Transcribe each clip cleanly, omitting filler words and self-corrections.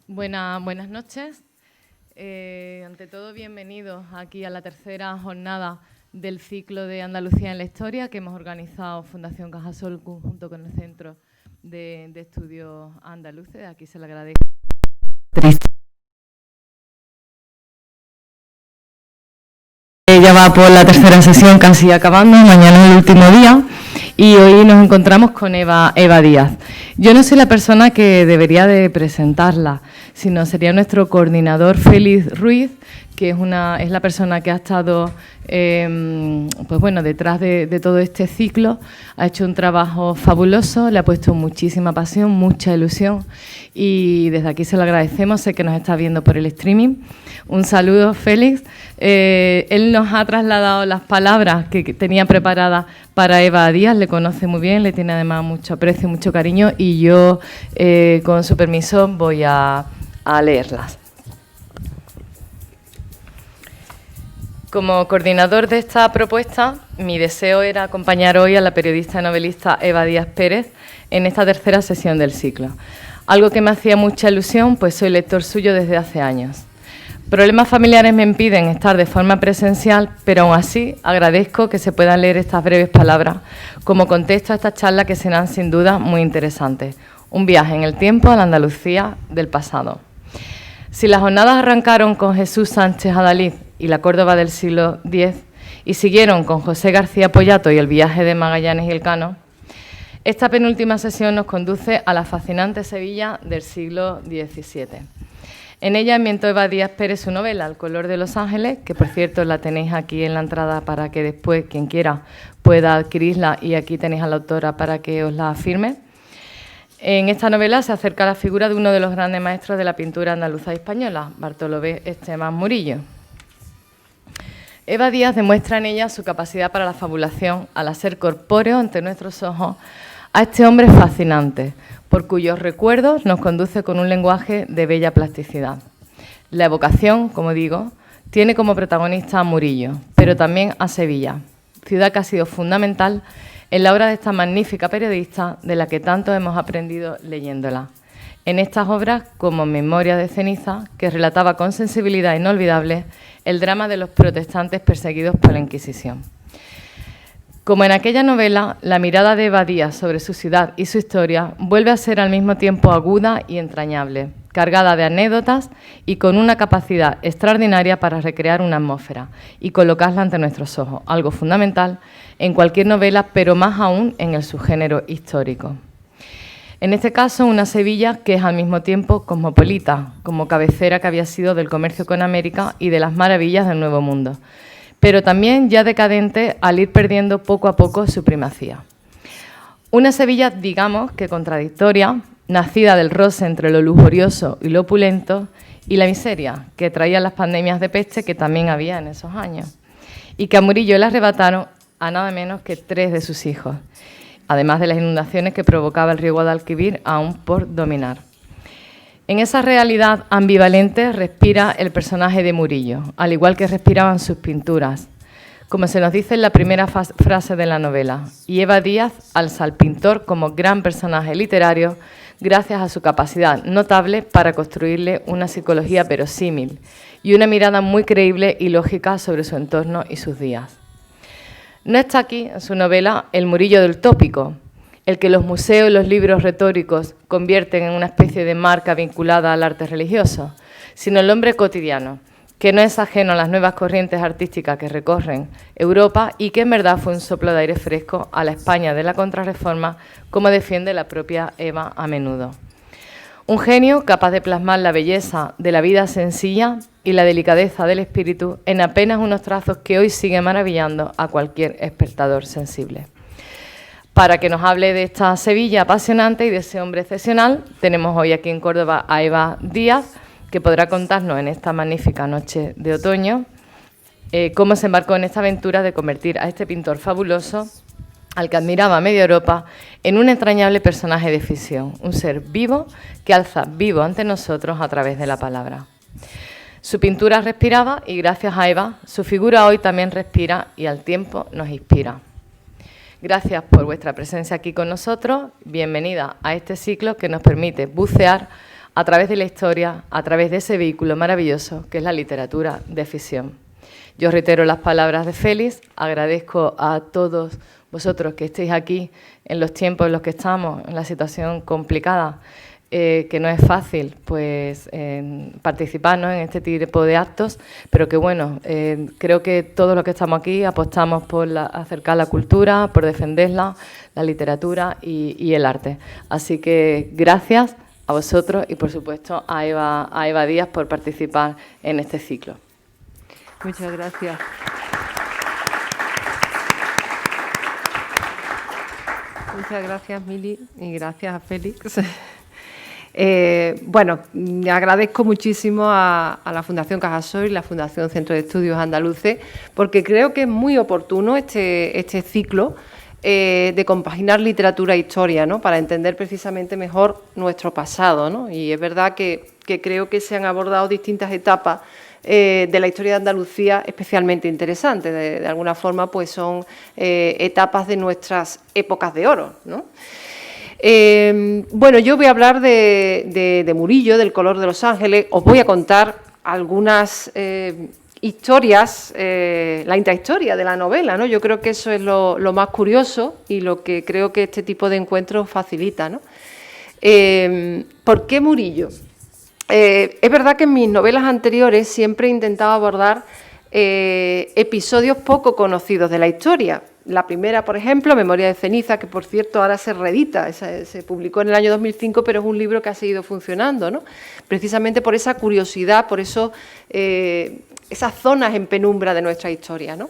Buenas noches. Ante todo, bienvenidos aquí a la tercera jornada del ciclo de Andalucía en la Historia que hemos organizado Fundación Cajasol junto con el Centro de Estudios Andaluces. Aquí se le agradezco. Ya va por la tercera sesión casi acabando, mañana es el último día y hoy nos encontramos con Eva Díaz. Yo no soy la persona que debería de presentarla, sino sería nuestro coordinador Félix Ruiz, que es la persona que ha estado detrás de todo este ciclo. Ha hecho un trabajo fabuloso, le ha puesto muchísima pasión, mucha ilusión y desde aquí se lo agradecemos, sé que nos está viendo por el streaming. Un saludo, Félix. Él nos ha trasladado las palabras que tenía preparadas para Eva Díaz, le conoce muy bien, le tiene además mucho aprecio, mucho cariño y yo, con su permiso, voy a leerlas. Como coordinador de esta propuesta, mi deseo era acompañar hoy a la periodista y novelista Eva Díaz Pérez en esta tercera sesión del ciclo. Algo que me hacía mucha ilusión, pues soy lector suyo desde hace años. Problemas familiares me impiden estar de forma presencial, pero aún así agradezco que se puedan leer estas breves palabras como contexto a esta charla que serán sin duda muy interesantes. Un viaje en el tiempo a la Andalucía del pasado. Si las jornadas arrancaron con Jesús Sánchez Adalid y la Córdoba del siglo X y siguieron con José García Pollato y el viaje de Magallanes y Elcano, esta penúltima sesión nos conduce a la fascinante Sevilla del siglo XVII. En ella ambientó Eva Díaz Pérez su novela El color de los ángeles, que por cierto la tenéis aquí en la entrada para que después quien quiera pueda adquirirla y aquí tenéis a la autora para que os la firme. En esta novela se acerca a la figura de uno de los grandes maestros de la pintura andaluza y española, Bartolomé Esteban Murillo. Eva Díaz demuestra en ella su capacidad para la fabulación al hacer corpóreo ante nuestros ojos a este hombre fascinante, por cuyos recuerdos nos conduce con un lenguaje de bella plasticidad. La evocación, como digo, tiene como protagonista a Murillo, pero también a Sevilla, ciudad que ha sido fundamental en la obra de esta magnífica periodista de la que tanto hemos aprendido leyéndola. En estas obras, como Memoria de ceniza, que relataba con sensibilidad inolvidable el drama de los protestantes perseguidos por la Inquisición. Como en aquella novela, la mirada de Eva Díaz sobre su ciudad y su historia vuelve a ser al mismo tiempo aguda y entrañable, cargada de anécdotas y con una capacidad extraordinaria para recrear una atmósfera y colocarla ante nuestros ojos, algo fundamental en cualquier novela, pero más aún en el subgénero histórico. En este caso, una Sevilla que es al mismo tiempo cosmopolita, como cabecera que había sido del comercio con América y de las maravillas del Nuevo Mundo, pero también ya decadente al ir perdiendo poco a poco su primacía. Una Sevilla, digamos, que contradictoria, nacida del roce entre lo lujurioso y lo opulento, y la miseria que traían las pandemias de peste que también había en esos años, y que a Murillo le arrebataron a nada menos que 3 de sus hijos, además de las inundaciones que provocaba el río Guadalquivir aún por dominar. En esa realidad ambivalente respira el personaje de Murillo, al igual que respiraban sus pinturas, como se nos dice en la primera frase de la novela, y Eva Díaz alza al pintor como gran personaje literario gracias a su capacidad notable para construirle una psicología verosímil y una mirada muy creíble y lógica sobre su entorno y sus días. No está aquí, en su novela, el Murillo del tópico, el que los museos y los libros retóricos convierten en una especie de marca vinculada al arte religioso, sino el hombre cotidiano, que no es ajeno a las nuevas corrientes artísticas que recorren Europa y que en verdad fue un soplo de aire fresco a la España de la Contrarreforma, como defiende la propia Eva a menudo. Un genio capaz de plasmar la belleza de la vida sencilla y la delicadeza del espíritu en apenas unos trazos que hoy sigue maravillando a cualquier espectador sensible. Para que nos hable de esta Sevilla apasionante y de ese hombre excepcional, tenemos hoy aquí en Córdoba a Eva Díaz, que podrá contarnos en esta magnífica noche de otoño cómo se embarcó en esta aventura de convertir a este pintor fabuloso, al que admiraba media Europa, en un entrañable personaje de ficción, un ser vivo que alza vivo ante nosotros a través de la palabra. Su pintura respiraba y gracias a Eva, su figura hoy también respira y al tiempo nos inspira. Gracias por vuestra presencia aquí con nosotros. Bienvenida a este ciclo que nos permite bucear a través de la historia, a través de ese vehículo maravilloso que es la literatura de ficción. Yo reitero las palabras de Félix, agradezco a todos vosotros que estéis aquí en los tiempos en los que estamos, en la situación complicada, que no es fácil pues participar, ¿no?, en este tipo de actos, pero que bueno, creo que todos los que estamos aquí apostamos por acercar la cultura, por defenderla, la literatura y el arte. Así que gracias a vosotros y por supuesto a Eva Díaz por participar en este ciclo. Muchas gracias. Muchas gracias, Mili, y gracias a Félix. Bueno, agradezco muchísimo a la Fundación Cajasol y la Fundación Centro de Estudios Andaluces, porque creo que es muy oportuno este ciclo de compaginar literatura e historia, ¿no?, para entender precisamente mejor nuestro pasado, ¿no? Y es verdad que creo que se han abordado distintas etapas de la historia de Andalucía especialmente interesantes. De alguna forma, pues son etapas de nuestras épocas de oro, ¿no? Bueno, yo voy a hablar de Murillo, del color de los ángeles. Os voy a contar algunas historias, la intrahistoria de la novela, ¿no? Yo creo que eso es lo más curioso y lo que creo que este tipo de encuentros facilita, ¿no? ¿Por qué Murillo? Es verdad que en mis novelas anteriores siempre he intentado abordar episodios poco conocidos de la historia. La primera, por ejemplo, Memoria de ceniza, que por cierto ahora se reedita, se publicó en el año 2005, pero es un libro que ha seguido funcionando, ¿no? Precisamente por esa curiosidad, por eso, esas zonas en penumbra de nuestra historia, ¿no?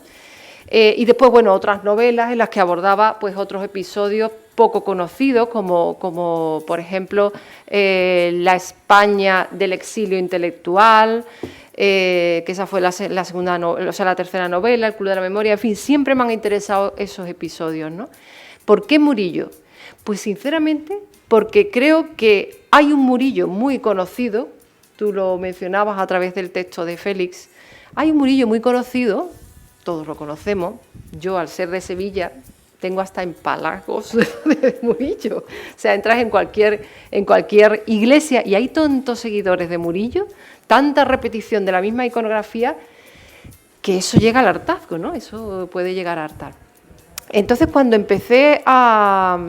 Y después, bueno, otras novelas en las que abordaba pues otros episodios poco conocidos, como por ejemplo, la España del exilio intelectual, que esa fue la tercera novela, El Club de la Memoria. En fin, siempre me han interesado esos episodios, ¿no? ¿Por qué Murillo? Pues sinceramente porque creo que hay un Murillo muy conocido, tú lo mencionabas a través del texto de Félix, hay un Murillo muy conocido, todos lo conocemos, yo al ser de Sevilla tengo hasta empalagos de Murillo, o sea, entras en cualquier iglesia y hay tantos seguidores de Murillo, tanta repetición de la misma iconografía, que eso llega al hartazgo, ¿no? Eso puede llegar a hartar. Entonces, cuando empecé a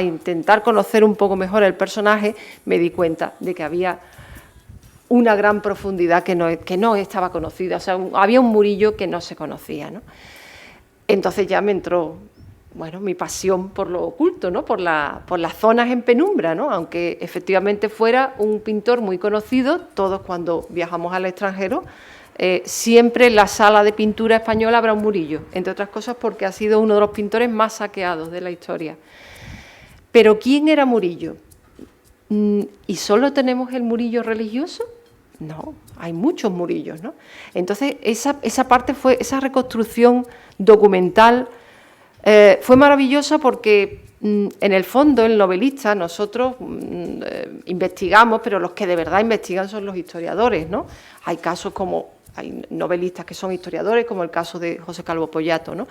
intentar conocer un poco mejor el personaje, me di cuenta de que había una gran profundidad que no estaba conocida, o sea, había un Murillo que no se conocía, ¿no? Entonces ya me entró, bueno, mi pasión por lo oculto, ¿no?, por las zonas en penumbra, ¿no? Aunque efectivamente fuera un pintor muy conocido, todos cuando viajamos al extranjero, siempre en la sala de pintura española habrá un Murillo, entre otras cosas porque ha sido uno de los pintores más saqueados de la historia. Pero ¿quién era Murillo? ¿Y solo tenemos el Murillo religioso? No, hay muchos Murillos, ¿no? Entonces, esa parte fue, esa reconstrucción documental fue maravillosa porque, en el fondo, el novelista, nosotros investigamos, pero los que de verdad investigan son los historiadores, ¿no? Hay casos hay novelistas que son historiadores, como el caso de José Calvo Pollato, ¿no?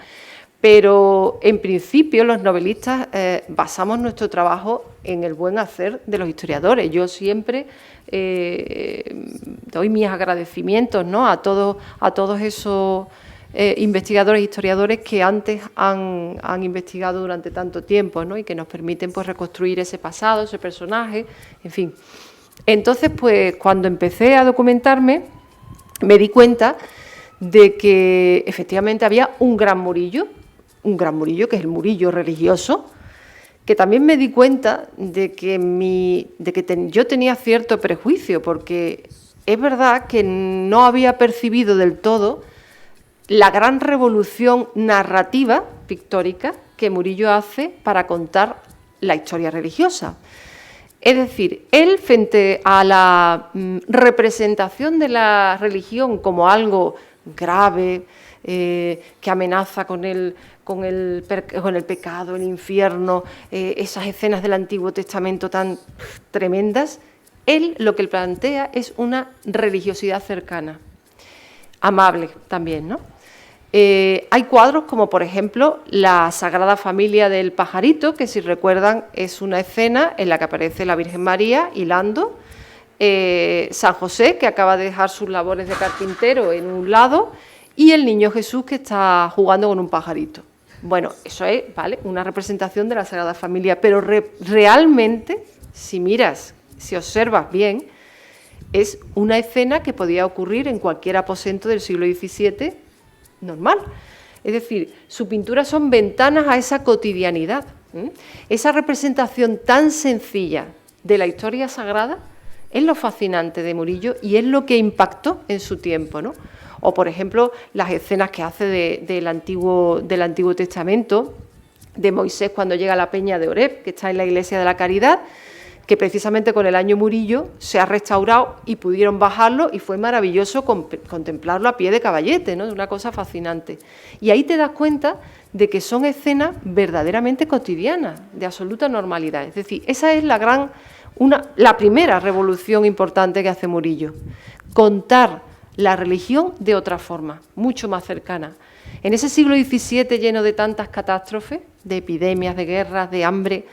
Pero, en principio, los novelistas basamos nuestro trabajo en el buen hacer de los historiadores. Yo siempre doy mis agradecimientos, ¿no?, a todos esos investigadores e historiadores que antes han investigado durante tanto tiempo, ¿no?, y que nos permiten pues reconstruir ese pasado, ese personaje, en fin. Entonces, pues cuando empecé a documentarme, me di cuenta de que efectivamente había un gran Murillo, que es el Murillo religioso, que también me di cuenta de que yo tenía cierto prejuicio, porque es verdad que no había percibido del todo la gran revolución narrativa pictórica que Murillo hace para contar la historia religiosa. Es decir, él, frente a la representación de la religión como algo grave, que amenaza con el pecado, el infierno, esas escenas del Antiguo Testamento tan tremendas, él lo que plantea es una religiosidad cercana, amable también, ¿no? Hay cuadros como, por ejemplo, la Sagrada Familia del Pajarito, que si recuerdan es una escena en la que aparece la Virgen María hilando San José, que acaba de dejar sus labores de carpintero en un lado, y el Niño Jesús, que está jugando con un pajarito. Bueno, eso es, ¿vale?, una representación de la Sagrada Familia, pero realmente, si miras, si observas bien, es una escena que podía ocurrir en cualquier aposento del siglo XVII normal. Es decir, sus pinturas son ventanas a esa cotidianidad. Esa representación tan sencilla de la historia sagrada es lo fascinante de Murillo y es lo que impactó en su tiempo, ¿no? O, por ejemplo, las escenas que hace del Antiguo Testamento, de Moisés cuando llega a la peña de Oreb, que está en la Iglesia de la Caridad, que precisamente con el año Murillo se ha restaurado y pudieron bajarlo y fue maravilloso contemplarlo a pie de caballete, ¿no? Una cosa fascinante. Y ahí te das cuenta de que son escenas verdaderamente cotidianas, de absoluta normalidad. Es decir, esa es la primera revolución importante que hace Murillo, contar la religión de otra forma, mucho más cercana. En ese siglo XVII lleno de tantas catástrofes, de epidemias, de guerras, de hambre,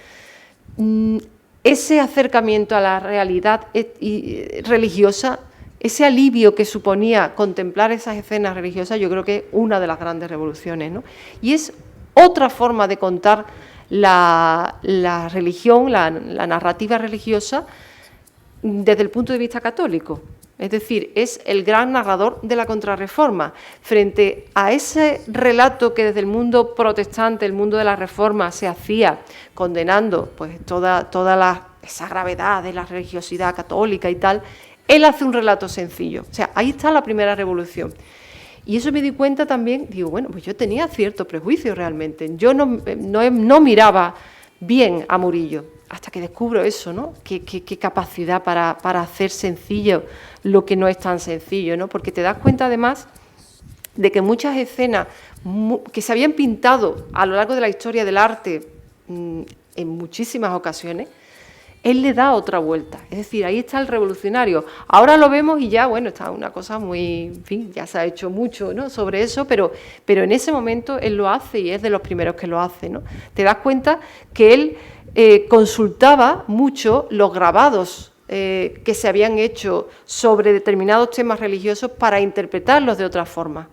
ese acercamiento a la realidad religiosa, ese alivio que suponía contemplar esas escenas religiosas, yo creo que es una de las grandes revoluciones, ¿no? Y es otra forma de contar la religión, la narrativa religiosa, desde el punto de vista católico. Es decir, es el gran narrador de la Contrarreforma. Frente a ese relato que desde el mundo protestante, el mundo de la Reforma, se hacía condenando pues toda esa gravedad de la religiosidad católica y tal, él hace un relato sencillo. O sea, ahí está la primera revolución. Y eso me di cuenta también, digo, bueno, pues yo tenía cierto prejuicio realmente. Yo no miraba bien a Murillo, hasta que descubro eso, ¿no? Qué capacidad para hacer sencillo lo que no es tan sencillo, ¿no? Porque te das cuenta además de que muchas escenas que se habían pintado a lo largo de la historia del arte en muchísimas ocasiones, él le da otra vuelta. Es decir, ahí está el revolucionario. Ahora lo vemos y ya, bueno, está una cosa muy, en fin, ya se ha hecho mucho, ¿no?, sobre eso, pero en ese momento él lo hace y es de los primeros que lo hace, ¿no? Te das cuenta que él consultaba mucho los grabados que se habían hecho sobre determinados temas religiosos para interpretarlos de otra forma.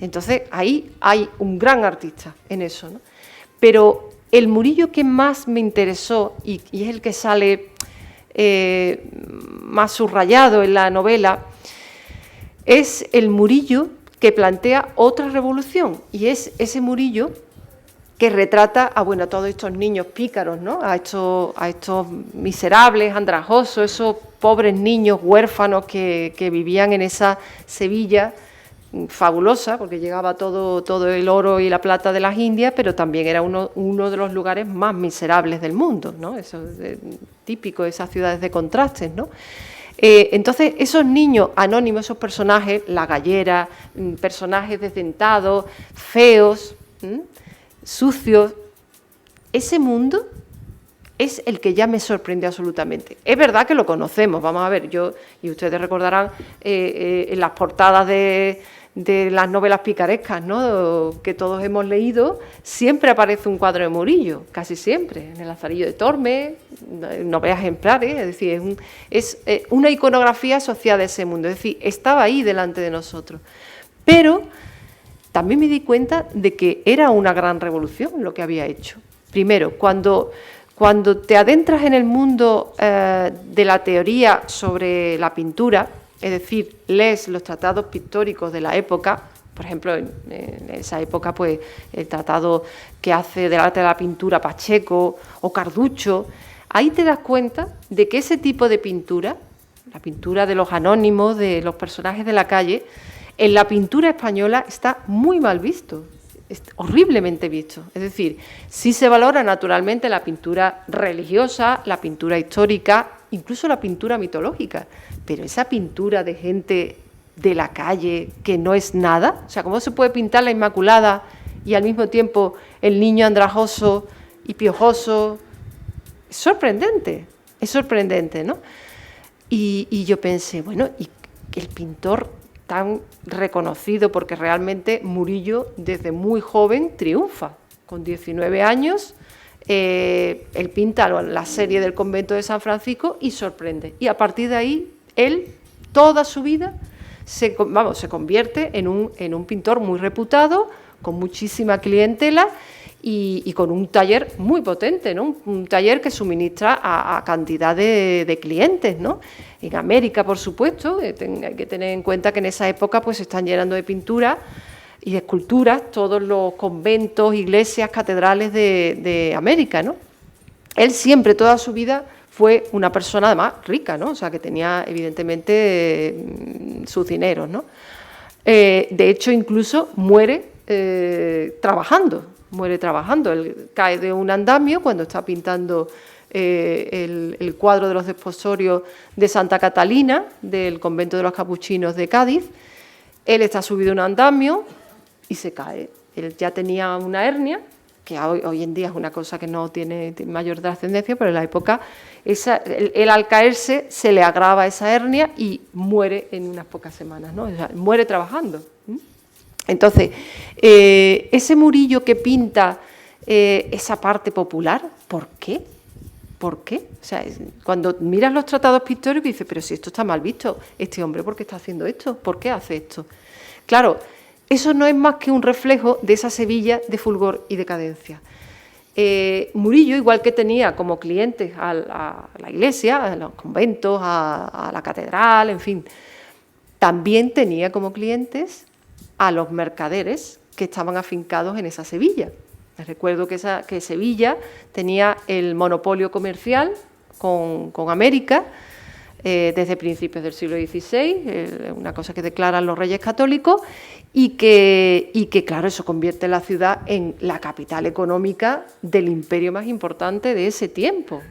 Entonces, ahí hay un gran artista en eso, ¿no? Pero el Murillo que más me interesó, y es el que sale más subrayado en la novela, es el Murillo que plantea otra revolución, y es ese Murillo que retrata a todos estos niños pícaros, ¿no? A estos miserables, andrajosos, esos pobres niños huérfanos que vivían en esa Sevilla fabulosa, porque llegaba todo el oro y la plata de las Indias, pero también era uno de los lugares más miserables del mundo, ¿no? Eso es típico de esas ciudades de contrastes, ¿no? Entonces, esos niños anónimos, esos personajes, la gallera, personajes desdentados, feos, sucios, ese mundo es el que ya me sorprendió absolutamente. Es verdad que lo conocemos, vamos a ver, y ustedes recordarán en las portadas de las novelas picarescas, ¿no?, que todos hemos leído, siempre aparece un cuadro de Murillo, casi siempre, en el Lazarillo de Tormes, novelas ejemplares, es decir, es una iconografía asociada a ese mundo, es decir, estaba ahí delante de nosotros. Pero también me di cuenta de que era una gran revolución lo que había hecho. Primero, cuando te adentras en el mundo de la teoría sobre la pintura, es decir, lees los tratados pictóricos de la época, por ejemplo, en esa época, pues el tratado que hace del arte de la pintura Pacheco o Carducho, ahí te das cuenta de que ese tipo de pintura, la pintura de los anónimos, de los personajes de la calle, en la pintura española está muy mal visto, horriblemente visto. Es decir, sí se valora naturalmente la pintura religiosa, la pintura histórica, incluso la pintura mitológica, pero esa pintura de gente de la calle que no es nada, o sea, ¿cómo se puede pintar la Inmaculada y al mismo tiempo el niño andrajoso y piojoso? Es sorprendente, ¿no? Y yo pensé, bueno, y el pintor tan reconocido, porque realmente Murillo desde muy joven triunfa. Con 19 años él pinta la serie del convento de San Francisco y sorprende. Y a partir de ahí, él, toda su vida, se convierte en un pintor muy reputado, con muchísima clientela y con un taller muy potente, ¿no? Un taller que suministra a cantidad de clientes, ¿no? En América, por supuesto, hay que tener en cuenta que en esa época pues se están llenando de pinturas y de esculturas todos los conventos, iglesias, catedrales de América, ¿no? Él siempre, toda su vida, fue una persona además rica, ¿no? O sea, que tenía evidentemente sus dineros, ¿no? De hecho, incluso muere trabajando. Él cae de un andamio cuando está pintando el cuadro de los desposorios de Santa Catalina, del convento de los capuchinos de Cádiz. Él está subido a un andamio y se cae. Él ya tenía una hernia, que hoy en día es una cosa que no tiene mayor trascendencia, pero en la época él al caerse se le agrava esa hernia y muere en unas pocas semanas, ¿no? O sea, muere trabajando. Entonces, ese Murillo que pinta esa parte popular, ¿por qué? ¿Por qué? O sea, cuando miras los tratados pictóricos dices, pero si esto está mal visto, este hombre, ¿por qué está haciendo esto? ¿Por qué hace esto? Claro, eso no es más que un reflejo de esa Sevilla de fulgor y decadencia. Murillo, igual que tenía como clientes a la iglesia, a los conventos, a la catedral, en fin, también tenía como clientes a los mercaderes que estaban afincados en esa Sevilla. Les recuerdo que Sevilla tenía el monopolio comercial con América desde principios del siglo XVI, una cosa que declaran los reyes católicos, y que, claro, eso convierte la ciudad en la capital económica del imperio más importante de ese tiempo.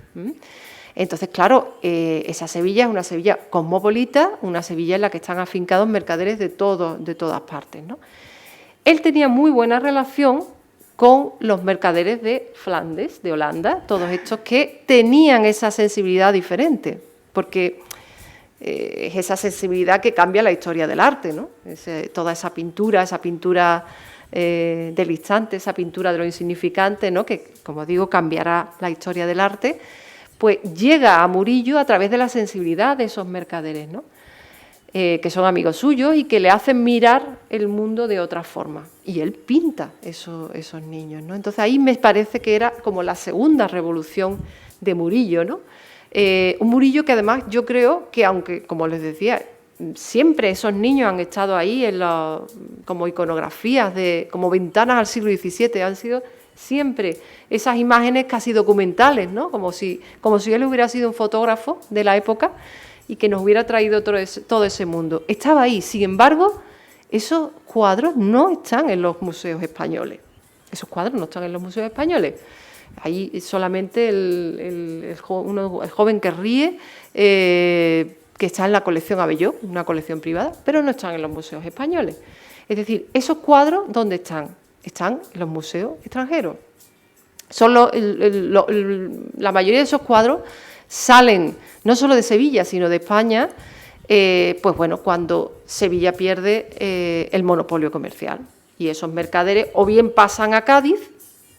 Entonces, claro, esa Sevilla es una Sevilla cosmopolita, una Sevilla en la que están afincados mercaderes de todas partes, ¿no? Él tenía muy buena relación con los mercaderes de Flandes, de Holanda, todos estos que tenían esa sensibilidad diferente, porque es esa sensibilidad que cambia la historia del arte, ¿no? Toda esa pintura del instante, esa pintura de lo insignificante, ¿no? Que, como digo, cambiará la historia del arte, pues llega a Murillo a través de la sensibilidad de esos mercaderes, ¿no? Que son amigos suyos y que le hacen mirar el mundo de otra forma. Y él pinta esos niños, ¿no? Entonces ahí me parece que era como la segunda revolución de Murillo, ¿no? Un Murillo que además yo creo que, aunque, como les decía, siempre esos niños han estado ahí como iconografías, como ventanas al siglo XVII, han sido siempre esas imágenes casi documentales, ¿no? Como si él hubiera sido un fotógrafo de la época y que nos hubiera traído todo ese mundo. Estaba ahí, sin embargo, esos cuadros no están en los museos españoles. Esos cuadros no están en los museos españoles. Ahí solamente el joven que ríe, que está en la colección Abelló, una colección privada, pero no están en los museos españoles. Es decir, esos cuadros, ¿dónde están? Están en los museos extranjeros. La mayoría de esos cuadros salen no solo de Sevilla, sino de España, pues bueno, cuando Sevilla pierde el monopolio comercial. Y esos mercaderes o bien pasan a Cádiz,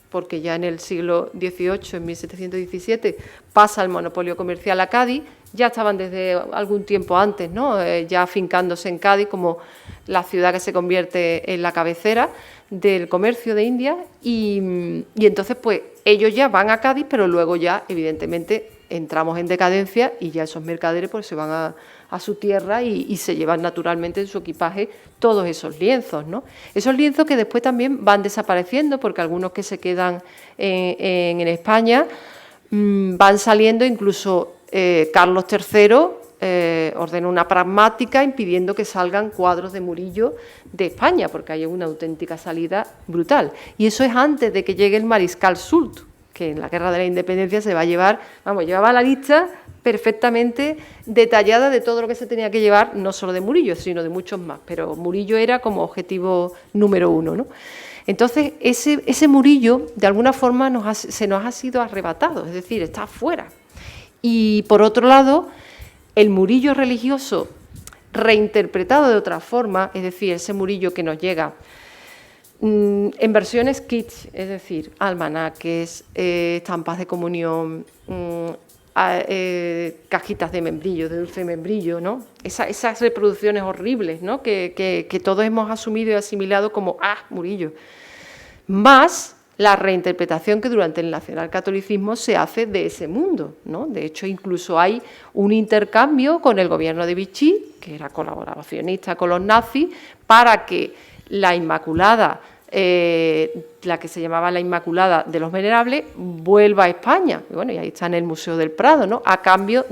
porque ya en el siglo XVIII, en 1717, pasa el monopolio comercial a Cádiz, ya estaban desde algún tiempo antes, ¿no? Ya afincándose en Cádiz como la ciudad que se convierte en la cabecera del comercio de India, y entonces pues ellos ya van a Cádiz, pero luego ya evidentemente entramos en decadencia y ya esos mercaderes pues se van a su tierra y se llevan naturalmente en su equipaje todos esos lienzos, ¿no? Esos lienzos que después también van desapareciendo, porque algunos que se quedan en España van saliendo. Incluso Carlos III ordena una pragmática impidiendo que salgan cuadros de Murillo de España, porque hay una auténtica salida brutal. Y eso es antes de que llegue el mariscal Soult, que en la Guerra de la Independencia se va a llevar, llevaba la lista perfectamente detallada de todo lo que se tenía que llevar, no solo de Murillo, sino de muchos más, pero Murillo era como objetivo número uno, ¿no? Entonces, ese Murillo, de alguna forma, se nos ha sido arrebatado, es decir, está fuera. Y, por otro lado, el Murillo religioso reinterpretado de otra forma, es decir, ese Murillo que nos llega en versiones kitsch, es decir, almanaques, estampas de comunión, cajitas de membrillo, de dulce membrillo, ¿no? Esas reproducciones horribles, ¿no? que todos hemos asumido y asimilado como Murillo. Más la reinterpretación que durante el nacionalcatolicismo se hace de ese mundo, ¿no? De hecho, incluso hay un intercambio con el gobierno de Vichy, que era colaboracionista con los nazis, para que la Inmaculada, la que se llamaba la Inmaculada de los Venerables, vuelva a España. Y bueno, y ahí está en el Museo del Prado, ¿no? A cambio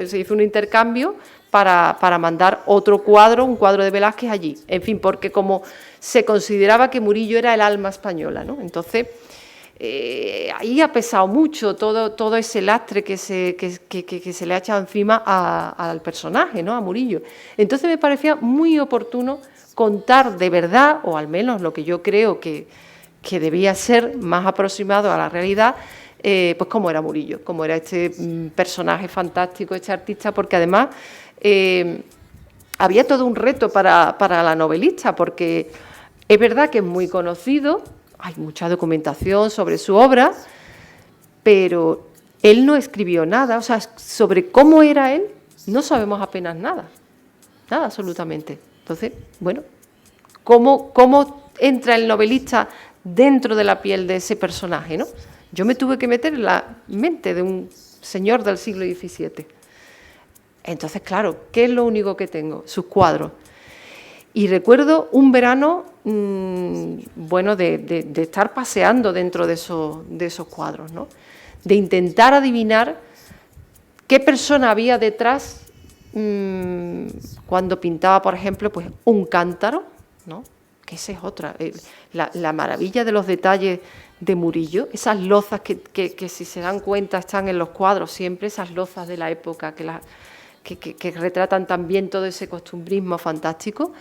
se hizo un intercambio para mandar otro cuadro, un cuadro de Velázquez allí. En fin, porque como se consideraba que Murillo era el alma española, ¿no? Entonces, ahí ha pesado mucho todo ese lastre que se le ha echado encima al personaje, ¿no? A Murillo. Entonces me parecía muy oportuno contar de verdad, o al menos lo que yo creo que debía ser más aproximado a la realidad, pues cómo era Murillo, cómo era este personaje fantástico, este artista, porque además había todo un reto para la novelista, porque es verdad que es muy conocido, hay mucha documentación sobre su obra, pero él no escribió nada, o sea, sobre cómo era él no sabemos apenas nada absolutamente. Entonces, bueno, ¿cómo entra el novelista dentro de la piel de ese personaje, ¿no? Yo me tuve que meter en la mente de un señor del siglo XVII. Entonces, claro, ¿qué es lo único que tengo? Sus cuadros. Y recuerdo un verano, bueno, de estar paseando dentro de esos cuadros, ¿no? De intentar adivinar qué persona había detrás cuando pintaba, por ejemplo, pues un cántaro, ¿no? Que esa es otra. La maravilla de los detalles de Murillo, esas lozas que si se dan cuenta están en los cuadros siempre, esas lozas de la época que retratan también todo ese costumbrismo fantástico.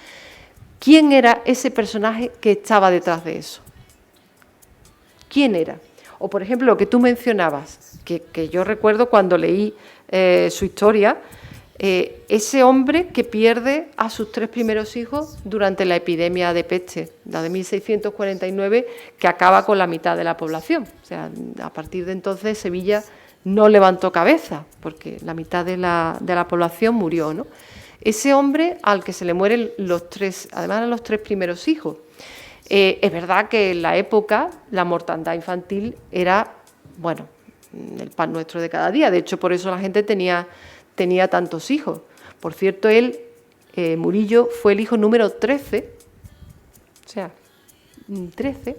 ¿Quién era ese personaje que estaba detrás de eso? ¿Quién era? O, por ejemplo, lo que tú mencionabas, que yo recuerdo cuando leí su historia, ese hombre que pierde a sus 3 primeros hijos durante la epidemia de peste, la de 1649, que acaba con la mitad de la población. O sea, a partir de entonces Sevilla no levantó cabeza, porque la mitad de la población murió, ¿no? Ese hombre al que se le mueren además de los 3 primeros hijos. Es verdad que en la época la mortandad infantil era, bueno, el pan nuestro de cada día. De hecho, por eso la gente tenía tantos hijos. Por cierto, Murillo, fue el hijo número 13, o sea, 13,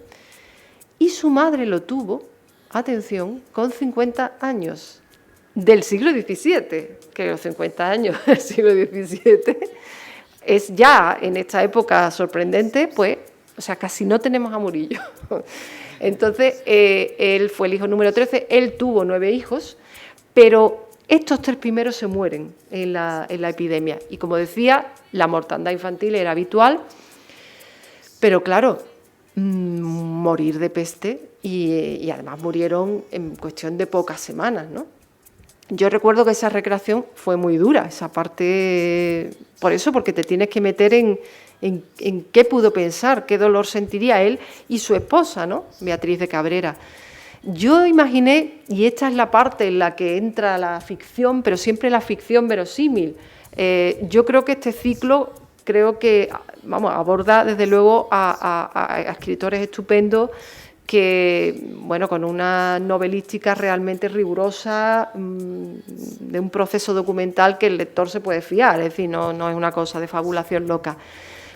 y su madre lo tuvo, atención, con 50 años, del siglo XVII, que los 50 años del siglo XVII es ya, en esta época sorprendente, pues, o sea, casi no tenemos a Murillo. Entonces, él fue el hijo número 13, él tuvo 9 hijos, pero estos 3 primeros se mueren en la epidemia. Y como decía, la mortandad infantil era habitual, pero claro, morir de peste y además murieron en cuestión de pocas semanas, ¿no? Yo recuerdo que esa recreación fue muy dura, esa parte, por eso, porque te tienes que meter en qué pudo pensar, qué dolor sentiría él y su esposa, ¿no? Beatriz de Cabrera. Yo imaginé, y esta es la parte en la que entra la ficción, pero siempre la ficción verosímil. Yo creo que este ciclo, aborda desde luego a escritores estupendos que, bueno, con una novelística realmente rigurosa, de un proceso documental que el lector se puede fiar, es decir, no es una cosa de fabulación loca.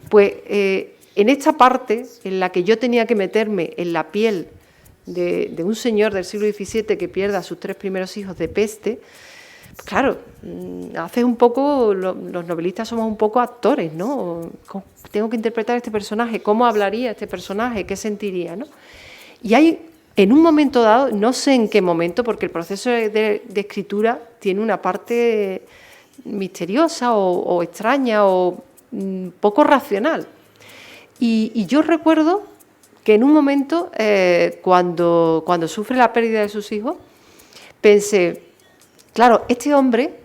Pues en esta parte en la que yo tenía que meterme en la piel de un señor del siglo XVII que pierde a sus 3 primeros hijos de peste, pues claro, haces un poco, los novelistas somos un poco actores, ¿no? Tengo que interpretar a este personaje, ¿cómo hablaría este personaje? ¿Qué sentiría, no? Y hay, en un momento dado, no sé en qué momento, porque el proceso de escritura tiene una parte misteriosa o extraña o poco racional. Y yo recuerdo que en un momento, cuando sufre la pérdida de sus hijos, pensé, claro, este hombre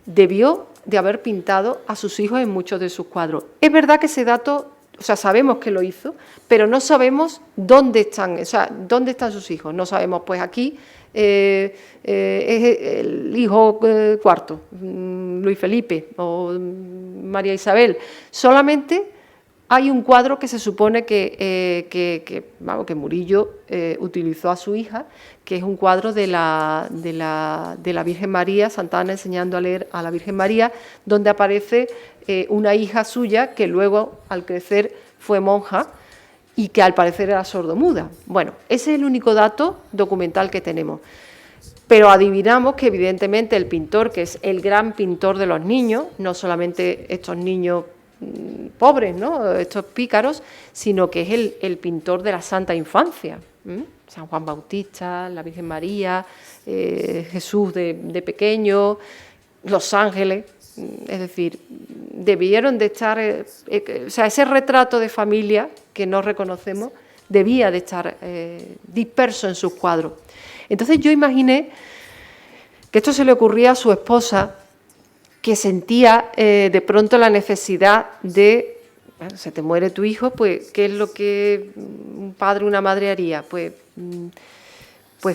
debió de haber pintado a sus hijos en muchos de sus cuadros. Es verdad que ese dato o sea, sabemos que lo hizo, pero no sabemos dónde están, o sea, dónde están sus hijos. No sabemos, pues aquí es el hijo cuarto, Luis Felipe o María Isabel. Solamente hay un cuadro que se supone que Murillo utilizó a su hija, que es un cuadro de la Virgen María, Santa Ana enseñando a leer a la Virgen María, donde aparece una hija suya que luego, al crecer, fue monja y que al parecer era sordomuda. Bueno, ese es el único dato documental que tenemos. Pero adivinamos que evidentemente el pintor, que es el gran pintor de los niños, no solamente estos niños pobres, ¿no?, estos pícaros, sino que es el pintor de la Santa Infancia. San Juan Bautista, la Virgen María, Jesús de pequeño, los ángeles. Es decir, debieron de estar, o sea, ese retrato de familia que no reconocemos debía de estar disperso en sus cuadros. Entonces yo imaginé que esto se le ocurría a su esposa, que sentía de pronto la necesidad de, bueno, se te muere tu hijo, pues ¿qué es lo que un padre o una madre haría? Pues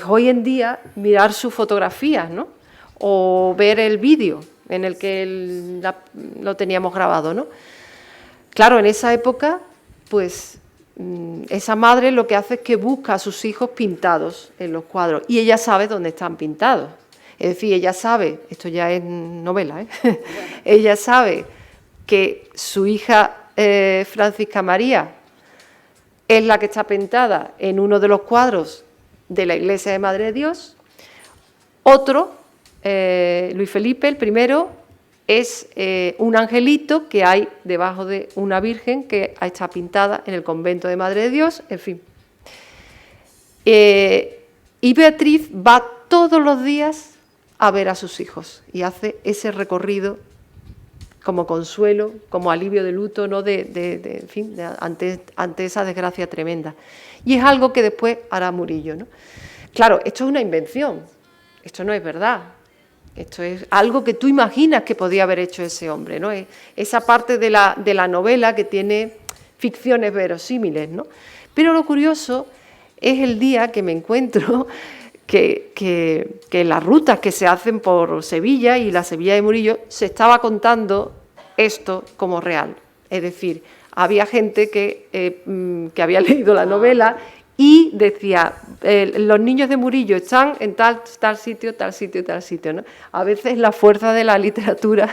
hoy en día mirar sus fotografías, ¿no?, o ver el vídeo en el que lo teníamos grabado, ¿no? Claro, en esa época, pues esa madre lo que hace es que busca a sus hijos pintados en los cuadros y ella sabe dónde están pintados. Es decir, ella sabe, esto ya es novela, ella sabe que su hija Francisca María es la que está pintada en uno de los cuadros de la iglesia de Madre de Dios. Otro, Luis Felipe, el primero, es un angelito que hay debajo de una virgen que está pintada en el convento de Madre de Dios, en fin. Y Beatriz va todos los días a ver a sus hijos y hace ese recorrido como consuelo, como alivio de luto, ¿no?, en fin, ante esa desgracia tremenda. Y es algo que después hará Murillo, ¿no? Claro, esto es una invención, esto no es verdad, esto es algo que tú imaginas que podía haber hecho ese hombre, ¿no? Esa parte de la novela que tiene ficciones verosímiles, ¿no? Pero lo curioso es el día que me encuentro que las rutas que se hacen por Sevilla y la Sevilla de Murillo se estaba contando esto como real. Es decir, había gente que había leído la novela y decía, los niños de Murillo están en tal sitio, tal sitio, tal sitio, ¿no? A veces la fuerza de la literatura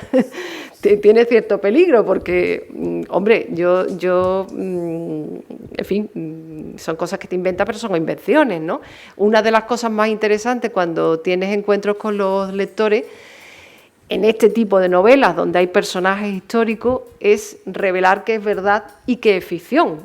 tiene cierto peligro porque, hombre, en fin, son cosas que te inventas, pero son invenciones, ¿no? Una de las cosas más interesantes cuando tienes encuentros con los lectores en este tipo de novelas donde hay personajes históricos es revelar que es verdad y que es ficción.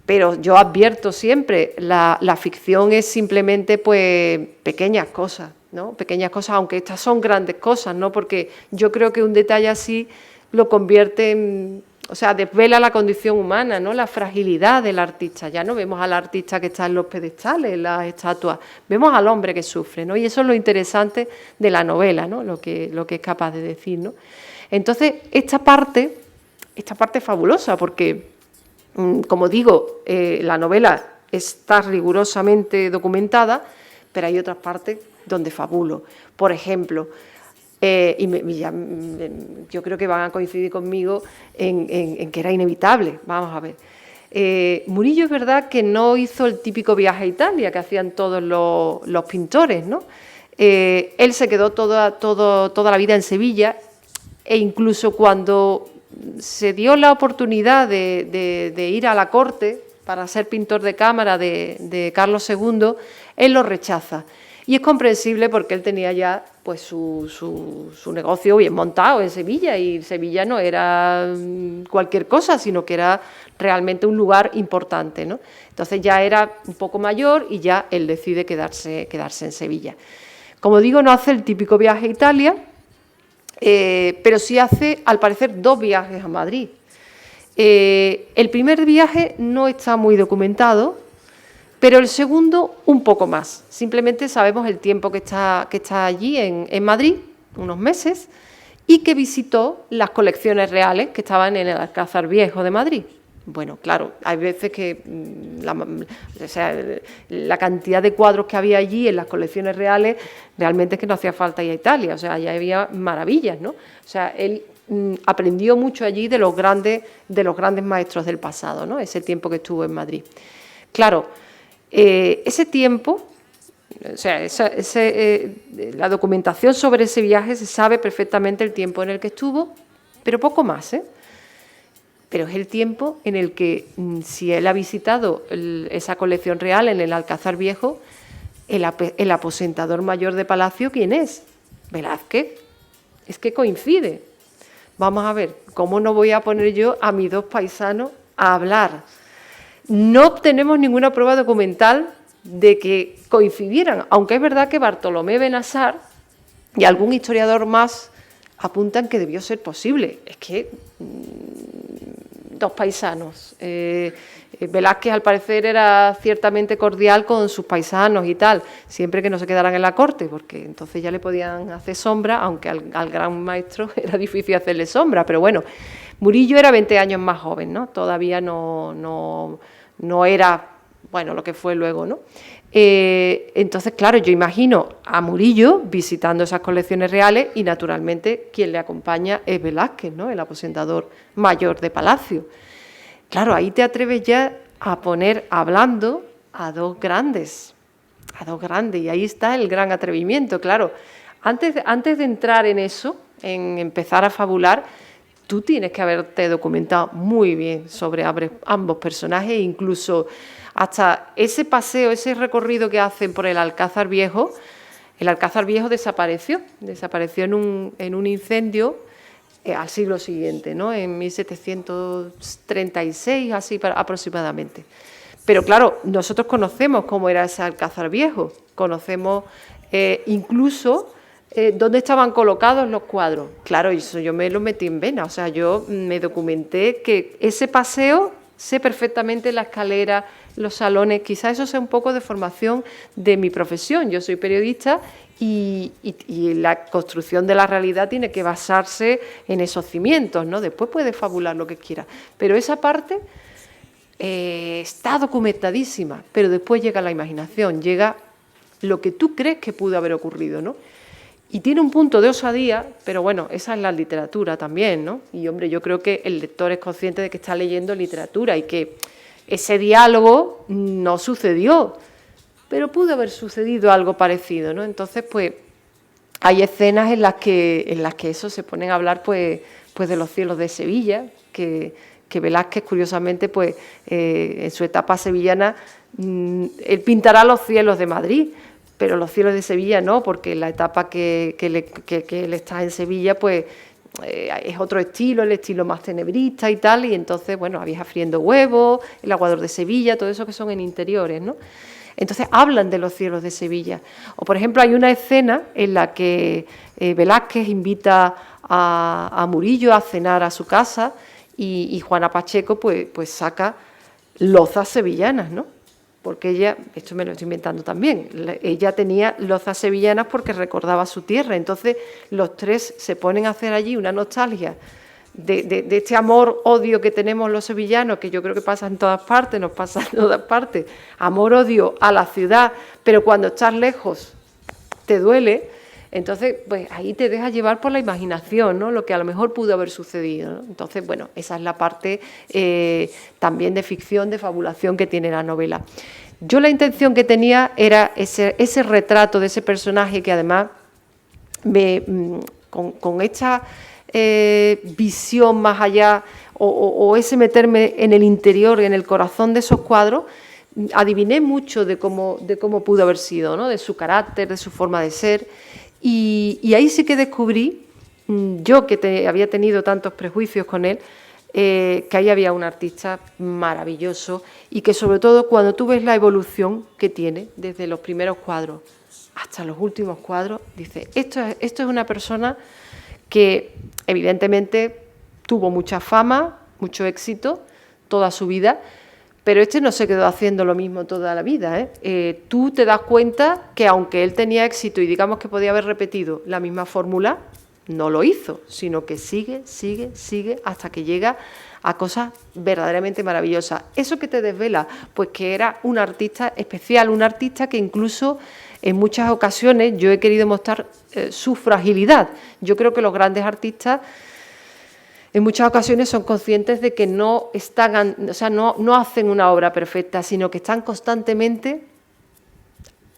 Pero yo advierto siempre, la ficción es simplemente pues pequeñas cosas, ¿no? Pequeñas cosas, aunque estas son grandes cosas, ¿no? Porque yo creo que un detalle así lo convierte en, o sea, desvela la condición humana, ¿no?, la fragilidad del artista. Ya no vemos al artista que está en los pedestales, en las estatuas, vemos al hombre que sufre, ¿no? Y eso es lo interesante de la novela, ¿no?, lo que es capaz de decir, ¿no? Entonces, esta parte es fabulosa porque, como digo, la novela está rigurosamente documentada, pero hay otras partes donde fabulo. Por ejemplo, yo creo que van a coincidir conmigo en que era inevitable. Vamos a ver. Murillo es verdad que no hizo el típico viaje a Italia que hacían todos los pintores, ¿no? Él se quedó toda la vida en Sevilla e incluso cuando se dio la oportunidad de ir a la corte para ser pintor de cámara de Carlos II, él lo rechaza. Y es comprensible porque él tenía ya pues su negocio bien montado en Sevilla y Sevilla no era cualquier cosa, sino que era realmente un lugar importante, ¿no? Entonces ya era un poco mayor y ya él decide quedarse en Sevilla. Como digo, no hace el típico viaje a Italia, pero sí hace, al parecer, 2 viajes a Madrid. El primer viaje no está muy documentado, pero el segundo un poco más. Simplemente sabemos el tiempo que está allí en Madrid, unos meses, y que visitó las colecciones reales que estaban en el Alcázar Viejo de Madrid. Bueno, claro, hay veces que la cantidad de cuadros que había allí en las colecciones reales, realmente es que no hacía falta ir a Italia, o sea, allá había maravillas, ¿no? O sea, él aprendió mucho allí de los grandes maestros del pasado, ¿no? Ese tiempo que estuvo en Madrid. Claro, ese tiempo, o sea, la documentación sobre ese viaje se sabe perfectamente el tiempo en el que estuvo, pero poco más, ¿eh? Pero es el tiempo en el que, si él ha visitado esa colección real en el Alcázar Viejo, el aposentador mayor de Palacio, ¿quién es? Velázquez. Es que coincide. Vamos a ver, ¿cómo no voy a poner yo a mis dos paisanos a hablar? No tenemos ninguna prueba documental de que coincidieran, aunque es verdad que Bartolomé Benassar y algún historiador más apuntan que debió ser posible. Es que dos paisanos. Velázquez, al parecer, era ciertamente cordial con sus paisanos y tal, siempre que no se quedaran en la corte, porque entonces ya le podían hacer sombra, aunque al gran maestro era difícil hacerle sombra, pero bueno, Murillo era 20 años más joven, ¿no? Todavía no era, bueno, lo que fue luego, ¿no? Entonces, claro, yo imagino a Murillo visitando esas colecciones reales y, naturalmente, quien le acompaña es Velázquez, ¿no? El aposentador mayor de Palacio. Claro, ahí te atreves ya a poner hablando a dos grandes, y ahí está el gran atrevimiento. Claro, antes de entrar en eso, en empezar a fabular, tú tienes que haberte documentado muy bien sobre ambos personajes, incluso hasta ese paseo, ese recorrido que hacen por el Alcázar Viejo. El Alcázar Viejo desapareció en un incendio al siglo siguiente, ¿no? En 1736, así aproximadamente. Pero claro, nosotros conocemos cómo era ese Alcázar Viejo, conocemos incluso dónde estaban colocados los cuadros. Claro, eso yo me lo metí en vena, o sea, yo me documenté que ese paseo, sé perfectamente la escalera, los salones, quizás eso sea un poco de formación de mi profesión. Yo soy periodista y la construcción de la realidad tiene que basarse en esos cimientos, ¿no? Después puedes fabular lo que quieras, pero esa parte está documentadísima, pero después llega la imaginación, llega lo que tú crees que pudo haber ocurrido, ¿no? Y tiene un punto de osadía, pero bueno, esa es la literatura también, ¿no? Y hombre, yo creo que el lector es consciente de que está leyendo literatura y que ese diálogo no sucedió, pero pudo haber sucedido algo parecido, ¿no? Entonces, pues, hay escenas en las que eso se ponen a hablar, pues de los cielos de Sevilla, que Velázquez, curiosamente, pues, en su etapa sevillana, él pintará los cielos de Madrid, pero los cielos de Sevilla no, porque en la etapa que él está en Sevilla, pues, es otro estilo, el estilo más tenebrista y tal, y entonces, bueno, Aviesa friendo huevos, el aguador de Sevilla, todo eso que son en interiores, ¿no? Entonces hablan de los cielos de Sevilla. O, por ejemplo, hay una escena en la que Velázquez invita a Murillo a cenar a su casa y Juana Pacheco pues saca lozas sevillanas, ¿no? Porque ella, esto me lo estoy inventando también, ella tenía lozas sevillanas porque recordaba su tierra. Entonces los tres se ponen a hacer allí una nostalgia de este amor-odio que tenemos los sevillanos, que yo creo que pasa en todas partes, nos pasa en todas partes, amor-odio a la ciudad, pero cuando estás lejos te duele. Entonces, pues ahí te dejas llevar por la imaginación, ¿no? Lo que a lo mejor pudo haber sucedido, ¿no? Entonces, bueno, esa es la parte también de ficción, de fabulación que tiene la novela. Yo la intención que tenía era ese retrato de ese personaje que además con esta visión más allá o ese meterme en el interior, en el corazón de esos cuadros, adiviné mucho de cómo pudo haber sido, ¿no? De su carácter, de su forma de ser. Y ahí sí que descubrí, yo que había tenido tantos prejuicios con él, que ahí había un artista maravilloso y que sobre todo cuando tú ves la evolución que tiene desde los primeros cuadros hasta los últimos cuadros, dices, esto es una persona que evidentemente tuvo mucha fama, mucho éxito toda su vida, pero no se quedó haciendo lo mismo toda la vida, ¿eh? Tú te das cuenta que aunque él tenía éxito y digamos que podía haber repetido la misma fórmula, no lo hizo, sino que sigue hasta que llega a cosas verdaderamente maravillosas. ¿Eso qué te desvela? Pues que era un artista especial, un artista que incluso en muchas ocasiones yo he querido mostrar su fragilidad. Yo creo que los grandes artistas en muchas ocasiones son conscientes de que no están, o sea, no hacen una obra perfecta, sino que están constantemente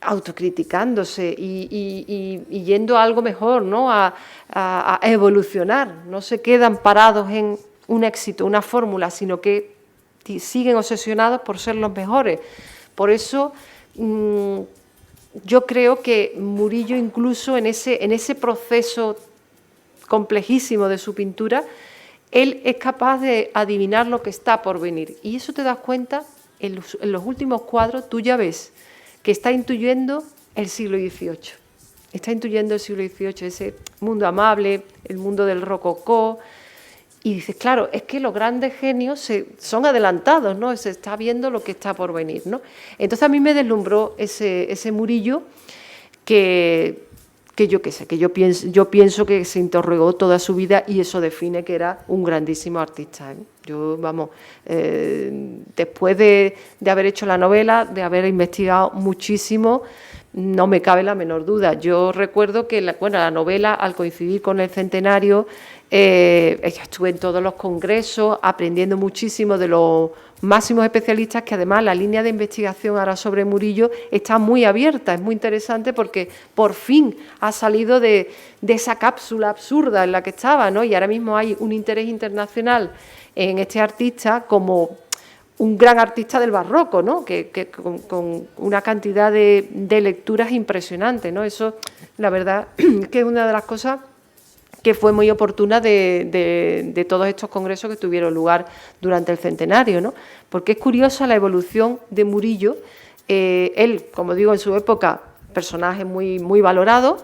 autocriticándose y yendo a algo mejor, ¿no? A evolucionar. No se quedan parados en un éxito, una fórmula, sino que siguen obsesionados por ser los mejores. Por eso yo creo que Murillo, incluso en ese proceso complejísimo de su pintura, él es capaz de adivinar lo que está por venir. Y eso te das cuenta en los últimos cuadros. Tú ya ves que está intuyendo el siglo XVIII. Está intuyendo el siglo XVIII, ese mundo amable, el mundo del rococó. Y dices, claro, es que los grandes genios son adelantados, ¿no? Se está viendo lo que está por venir, ¿no? Entonces a mí me deslumbró ese Murillo que yo qué sé, que yo pienso que se interrogó toda su vida y eso define que era un grandísimo artista, ¿eh? Yo, vamos, después de haber hecho la novela, de haber investigado muchísimo, no me cabe la menor duda. Yo recuerdo que la novela, al coincidir con el centenario, estuve en todos los congresos, aprendiendo muchísimo de los máximos especialistas, que además la línea de investigación ahora sobre Murillo está muy abierta, es muy interesante porque por fin ha salido de esa cápsula absurda en la que estaba, ¿no? Y ahora mismo hay un interés internacional en este artista como un gran artista del barroco, ¿no? Que con una cantidad de lecturas impresionantes, ¿no? Eso, la verdad, que es una de las cosas que fue muy oportuna de todos estos congresos que tuvieron lugar durante el centenario, ¿no? Porque es curiosa la evolución de Murillo. Él, como digo, en su época, personaje muy, muy valorado.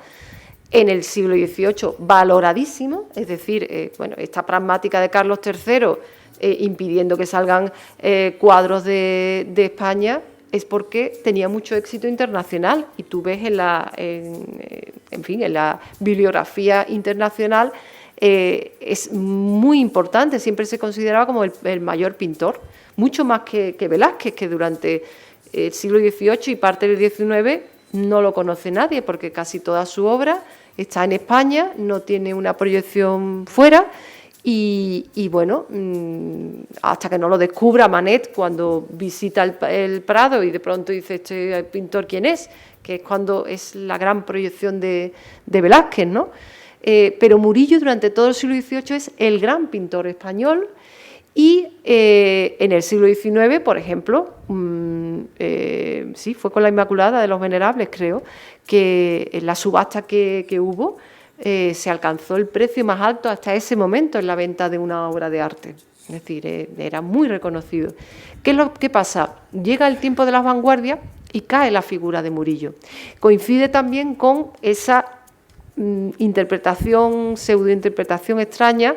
En el siglo XVIII, valoradísimo, es decir, esta pragmática de Carlos III impidiendo que salgan cuadros de España es porque tenía mucho éxito internacional y tú ves en la bibliografía internacional es muy importante, siempre se consideraba como el mayor pintor, mucho más que Velázquez, que durante el siglo XVIII y parte del XIX no lo conoce nadie porque casi toda su obra está en España, no tiene una proyección fuera y bueno, hasta que no lo descubra Manet cuando visita el Prado y de pronto dice, este pintor, ¿quién es? Que es cuando es la gran proyección de Velázquez, ¿no? Pero Murillo durante todo el siglo XVIII es el gran pintor español y en el siglo XIX, por ejemplo, sí, fue con la Inmaculada de los Venerables, creo, que en la subasta que hubo se alcanzó el precio más alto hasta ese momento en la venta de una obra de arte. Es decir, era muy reconocido. ¿Qué es lo que pasa? Llega el tiempo de las vanguardias y cae la figura de Murillo. Coincide también con esa interpretación, pseudointerpretación extraña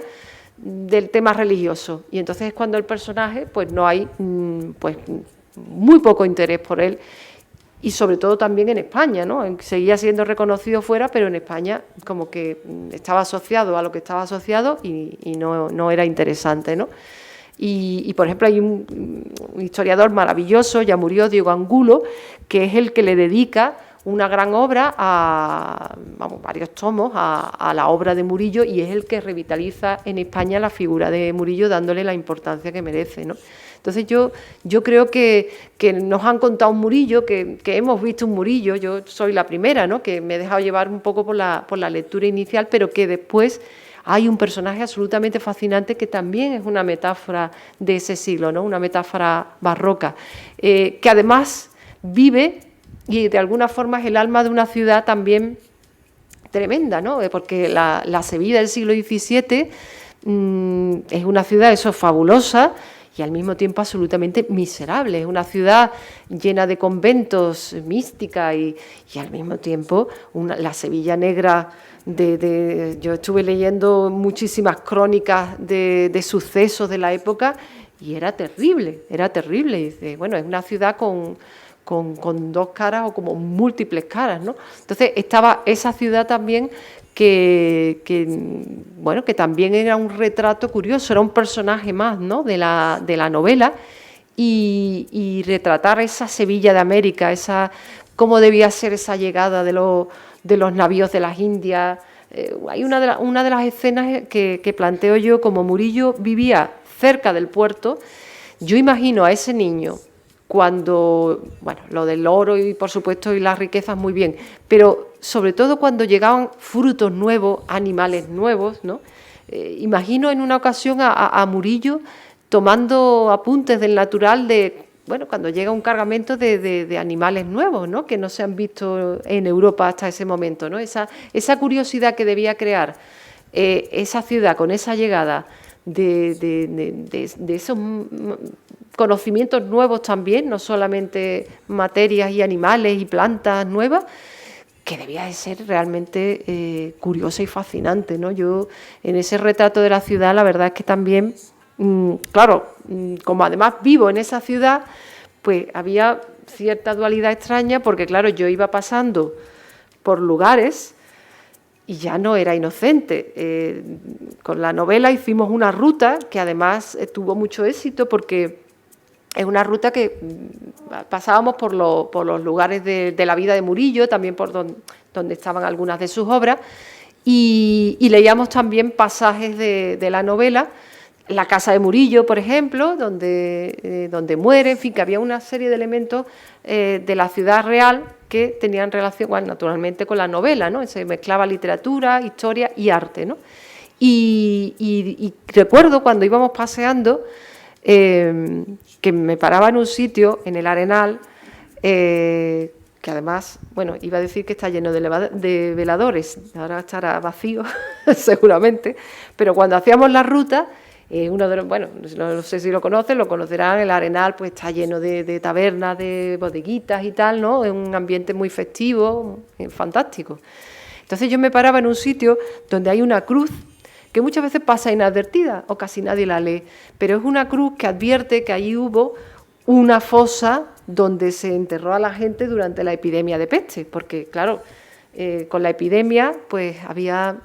del tema religioso. Y entonces es cuando el personaje, pues no hay muy poco interés por él. Y sobre todo también en España, ¿no? Seguía siendo reconocido fuera, pero en España como que estaba asociado a lo que estaba asociado y no era interesante, ¿no? Y por ejemplo, hay un historiador maravilloso, ya murió, Diego Angulo, que es el que le dedica una gran obra, varios tomos, a la obra de Murillo, y es el que revitaliza en España la figura de Murillo, dándole la importancia que merece, ¿no? Entonces yo creo que nos han contado un Murillo, que hemos visto un Murillo, yo soy la primera, ¿no? Que me he dejado llevar un poco por la lectura inicial, pero que después hay un personaje absolutamente fascinante que también es una metáfora de ese siglo, ¿no? Una metáfora barroca, que además vive y de alguna forma es el alma de una ciudad también tremenda, ¿no? Porque la Sevilla del siglo XVII es una ciudad, eso, fabulosa, y al mismo tiempo absolutamente miserable. Es una ciudad llena de conventos, mística y al mismo tiempo la Sevilla negra. Yo estuve leyendo muchísimas crónicas de sucesos de la época y era terrible. Y dice, bueno, es una ciudad con dos caras o como múltiples caras, ¿no? Entonces estaba esa ciudad también bueno, que también era un retrato curioso, era un personaje más, ¿no?, de la novela, y retratar esa Sevilla de América, cómo debía ser esa llegada de los navíos de las Indias. Hay una de las escenas que planteo yo, como Murillo vivía cerca del puerto. Yo imagino a ese niño cuando, bueno, lo del oro y por supuesto y las riquezas muy bien, pero sobre todo cuando llegaban frutos nuevos, animales nuevos, ¿no? Imagino en una ocasión a Murillo tomando apuntes del natural bueno, cuando llega un cargamento de animales nuevos, ¿no?, que no se han visto en Europa hasta ese momento, ¿no? Esa curiosidad que debía crear esa ciudad con esa llegada de esos conocimientos nuevos también, no solamente materias y animales y plantas nuevas, que debía de ser realmente curiosa y fascinante, ¿no? Yo, en ese retrato de la ciudad, la verdad es que también, claro, como además vivo en esa ciudad, pues había cierta dualidad extraña, porque claro, yo iba pasando por lugares y ya no era inocente. Con la novela hicimos una ruta que además tuvo mucho éxito, porque es una ruta que pasábamos por los lugares de la vida de Murillo, también por donde estaban algunas de sus obras, y leíamos también pasajes de la novela. La casa de Murillo, por ejemplo, donde muere, en fin, que había una serie de elementos de la ciudad real que tenían relación, bueno, naturalmente, con la novela, ¿no? Se mezclaba literatura, historia y arte, ¿no? Y recuerdo cuando íbamos paseando que me paraba en un sitio, en el Arenal, que además, bueno, iba a decir que está lleno de veladores, ahora estará vacío seguramente, pero cuando hacíamos la ruta, uno de los, bueno, no sé si lo conocen, lo conocerán, el Arenal pues está lleno de tabernas, de bodeguitas y tal, ¿no? Es un ambiente muy festivo, fantástico. Entonces yo me paraba en un sitio donde hay una cruz que muchas veces pasa inadvertida o casi nadie la lee, pero es una cruz que advierte que allí hubo una fosa donde se enterró a la gente durante la epidemia de peste, porque claro, con la epidemia pues había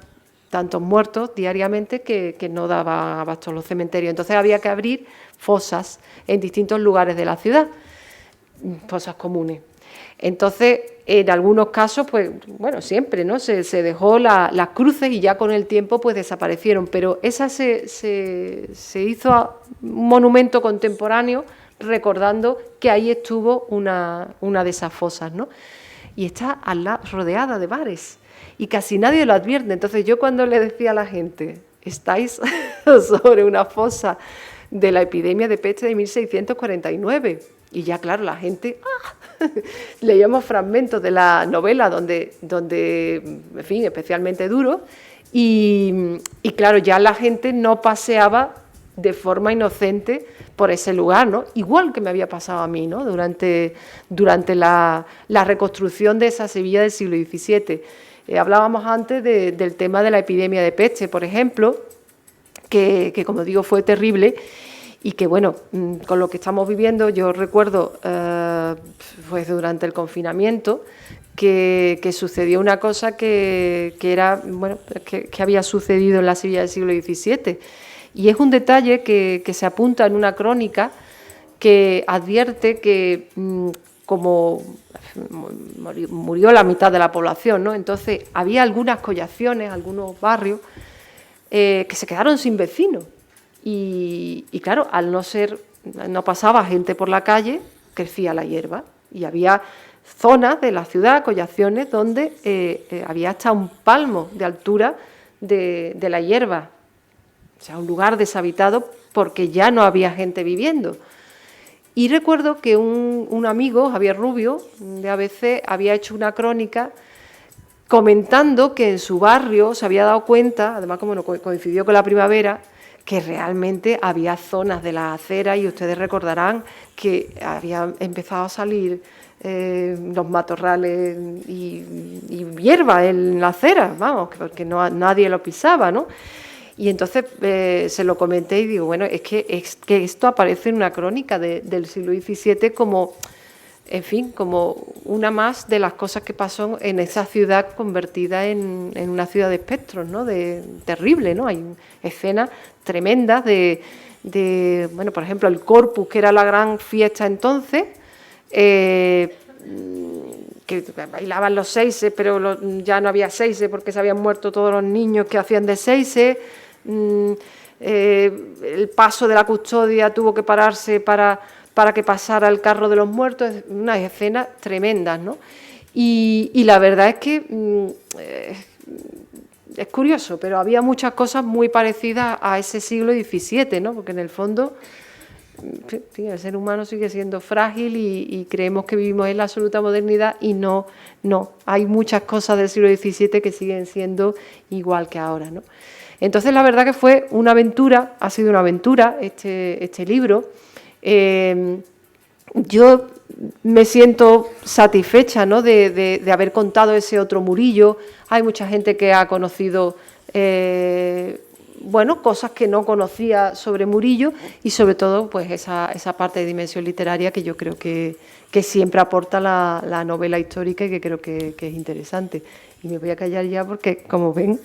tantos muertos diariamente que no daba abasto los cementerios, entonces había que abrir fosas en distintos lugares de la ciudad, fosas comunes. Entonces, en algunos casos, pues, bueno, siempre, ¿no? Se dejó las cruces y ya con el tiempo, pues, desaparecieron. Pero esa se hizo un monumento contemporáneo recordando que ahí estuvo una de esas fosas, ¿no? Y está rodeada de bares y casi nadie lo advierte. Entonces, yo cuando le decía a la gente, estáis sobre una fosa de la epidemia de peste de 1649, y ya, claro, la gente... leíamos fragmentos de la novela donde en fin, especialmente duro, y claro, ya la gente no paseaba de forma inocente por ese lugar, ¿no? Igual que me había pasado a mí, ¿no? Durante la reconstrucción de esa Sevilla del siglo XVII. Hablábamos antes del tema de la epidemia de peste, por ejemplo, que como digo fue terrible. Y que, bueno, con lo que estamos viviendo, yo recuerdo, pues durante el confinamiento, que sucedió una cosa que era, bueno, que había sucedido en la Sevilla del siglo XVII. Y es un detalle que se apunta en una crónica que advierte que, como murió la mitad de la población, ¿no? Entonces, había algunas collaciones, algunos barrios, que se quedaron sin vecinos. Y claro, al no pasaba gente por la calle, crecía la hierba y había zonas de la ciudad, collaciones, donde había hasta un palmo de altura de la hierba, o sea, un lugar deshabitado porque ya no había gente viviendo. Y recuerdo que un amigo, Javier Rubio, de ABC, había hecho una crónica comentando que en su barrio se había dado cuenta, además como coincidió con la primavera, que realmente había zonas de la acera, y ustedes recordarán que había empezado a salir los matorrales y hierba en la acera, vamos, porque nadie lo pisaba, ¿no? Y entonces se lo comenté y digo, bueno, es que esto aparece en una crónica del siglo XVII como en fin, como una más de las cosas que pasó en esa ciudad convertida en una ciudad de espectros, ¿no? Terrible, ¿no? Hay escenas tremendas bueno, por ejemplo, el Corpus, que era la gran fiesta entonces, que bailaban los seises, pero ya no había seises porque se habían muerto todos los niños que hacían de seises. El paso de la custodia tuvo que pararse para que pasara el carro de los muertos, unas escenas tremendas, ¿no? Y la verdad es que es curioso, pero había muchas cosas muy parecidas a ese siglo XVII, ¿no? Porque en el fondo el ser humano sigue siendo frágil y creemos que vivimos en la absoluta modernidad y no, hay muchas cosas del siglo XVII que siguen siendo igual que ahora, ¿no? Entonces la verdad que fue una aventura, ha sido una aventura este libro. Yo me siento satisfecha, ¿no? de haber contado ese otro Murillo. Hay mucha gente que ha conocido bueno, cosas que no conocía sobre Murillo y sobre todo pues esa parte de dimensión literaria que yo creo que siempre aporta la novela histórica y que creo que es interesante. Y me voy a callar ya porque, como ven,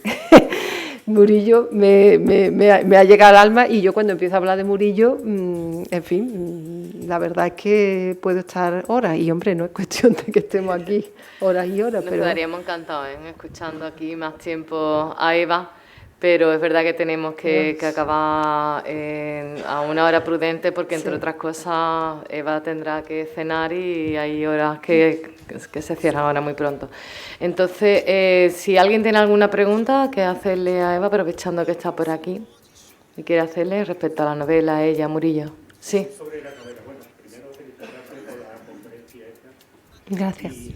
Murillo me ha llegado al alma y yo cuando empiezo a hablar de Murillo, en fin, la verdad es que puedo estar horas y, hombre, no es cuestión de que estemos aquí horas y horas. Nos quedaríamos encantados escuchando aquí más tiempo a Eva, pero es verdad que tenemos que acabar a una hora prudente porque, entre otras cosas, Eva tendrá que cenar y hay horas que se cierran ahora muy pronto. Entonces, si alguien tiene alguna pregunta que hacerle a Eva, aprovechando que está por aquí, y quiere hacerle respecto a la novela, ella, Murillo. Sí. Sobre la novela, bueno, primero felicitarte por la conferencia esta. Gracias. Y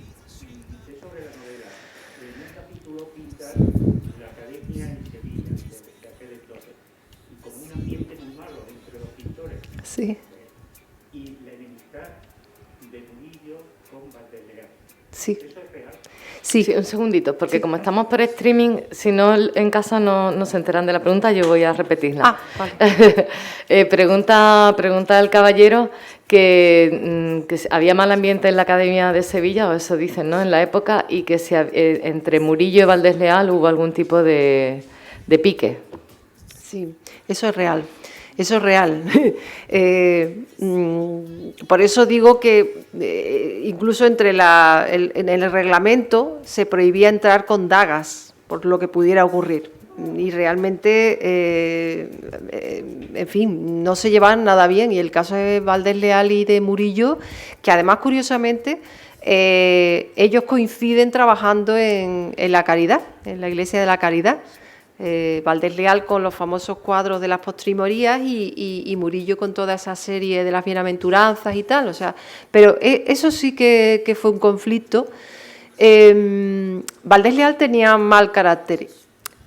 sobre la novela, en un capítulo pinta la academia en Sevilla, de aquel entonces, y como un ambiente muy malo entre los pintores. Sí. Y la enemistad de Murillo con Valdelea. Sí. ¿Eso es real? Sí. Sí, un segundito, porque como estamos por streaming, si no en casa no se enteran de la pregunta, yo voy a repetirla. Vale. Pregunta el caballero que había mal ambiente en la Academia de Sevilla, o eso dicen, ¿no?, en la época, y que si entre Murillo y Valdés Leal hubo algún tipo de pique. Sí, eso es real. Eso es real. Por eso digo que incluso en el reglamento se prohibía entrar con dagas por lo que pudiera ocurrir. Y realmente, en fin, no se llevaban nada bien. Y el caso de Valdés Leal y de Murillo, que además, curiosamente, ellos coinciden trabajando en la Caridad, en la Iglesia de la Caridad. Valdés Leal con los famosos cuadros de las postrimorías y Murillo con toda esa serie de las bienaventuranzas y tal, o sea, pero eso sí que fue un conflicto. Valdés Leal tenía mal carácter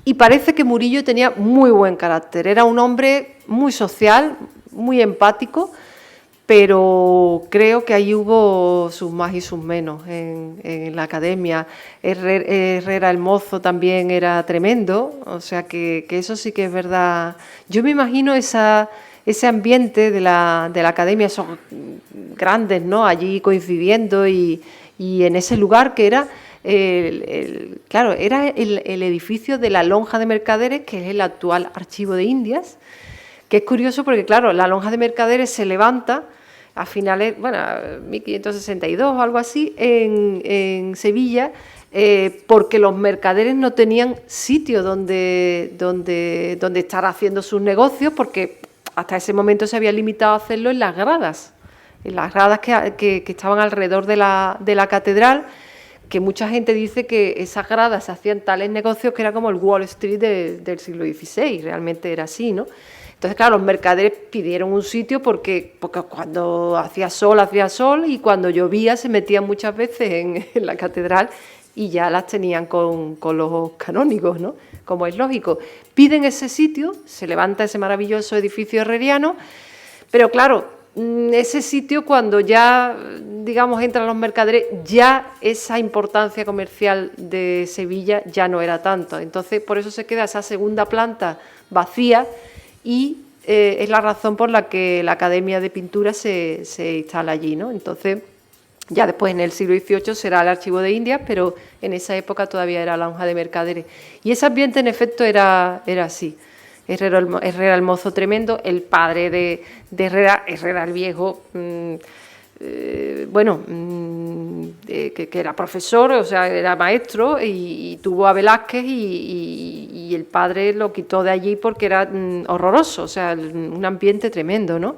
y parece que Murillo tenía muy buen carácter, era un hombre muy social, muy empático, pero creo que ahí hubo sus más y sus menos en la academia. Herrera el Mozo también era tremendo, o sea que eso sí que es verdad. Yo me imagino ese ambiente de la academia, esos grandes, ¿no?, allí coincidiendo y en ese lugar que era, claro, era el edificio de la Lonja de Mercaderes, que es el actual Archivo de Indias, que es curioso porque, claro, la Lonja de Mercaderes se levanta a finales, 1562 o algo así, en Sevilla, porque los mercaderes no tenían sitio donde estar haciendo sus negocios, porque hasta ese momento se había limitado a hacerlo en las gradas que estaban alrededor de la catedral, que mucha gente dice que esas gradas hacían tales negocios que era como el Wall Street del siglo XVI, realmente era así, ¿no? Entonces, claro, los mercaderes pidieron un sitio porque cuando hacía sol y cuando llovía se metían muchas veces en la catedral y ya las tenían con los canónigos, ¿no?, como es lógico. Piden ese sitio, se levanta ese maravilloso edificio herreriano, pero claro, ese sitio cuando ya, digamos, entran los mercaderes, ya esa importancia comercial de Sevilla ya no era tanto. Entonces, por eso se queda esa segunda planta vacía. Y es la razón por la que la Academia de Pintura se instala allí, ¿no? Entonces, Ya después, en el siglo XVIII, será el Archivo de Indias, pero en esa época todavía era la Lonja de Mercaderes. Y ese ambiente, en efecto, era así. Herrera el mozo tremendo, el padre de Herrera el viejo, que era profesor, o sea, era maestro, y tuvo a Velázquez y el padre lo quitó de allí porque era horroroso, o sea, un ambiente tremendo, ¿no?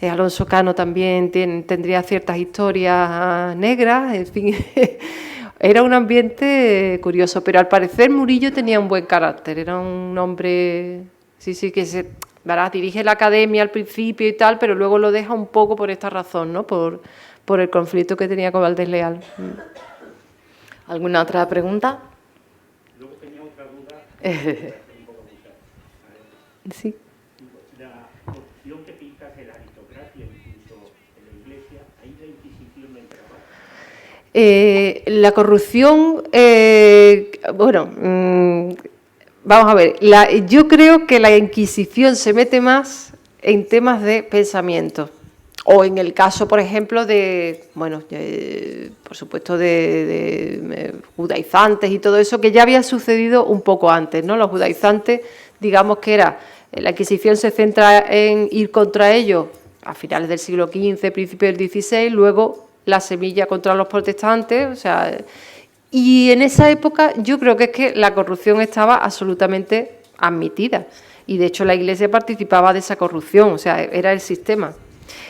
Alonso Cano también tendría ciertas historias negras, en fin, era un ambiente curioso, pero al parecer Murillo tenía un buen carácter, era un hombre, sí, que dirige la academia al principio y tal, pero luego lo deja un poco por esta razón, ¿no? Por el conflicto que tenía con Valdés Leal. ¿Alguna otra pregunta? Luego tenía otra duda, un poco abusar. Sí. La corrupción que pintas en la aristocracia, incluso en la Iglesia, ahí la Inquisición no entraba. La corrupción, vamos a ver, yo creo que la Inquisición se mete más en temas de pensamiento, o en el caso, por ejemplo, por supuesto, de judaizantes y todo eso, que ya había sucedido un poco antes, ¿no? Los judaizantes, digamos que la Inquisición se centra en ir contra ellos a finales del siglo XV, principios del XVI, luego la semilla contra los protestantes, o sea, y en esa época yo creo que es que la corrupción estaba absolutamente admitida, y de hecho la Iglesia participaba de esa corrupción, o sea, era el sistema,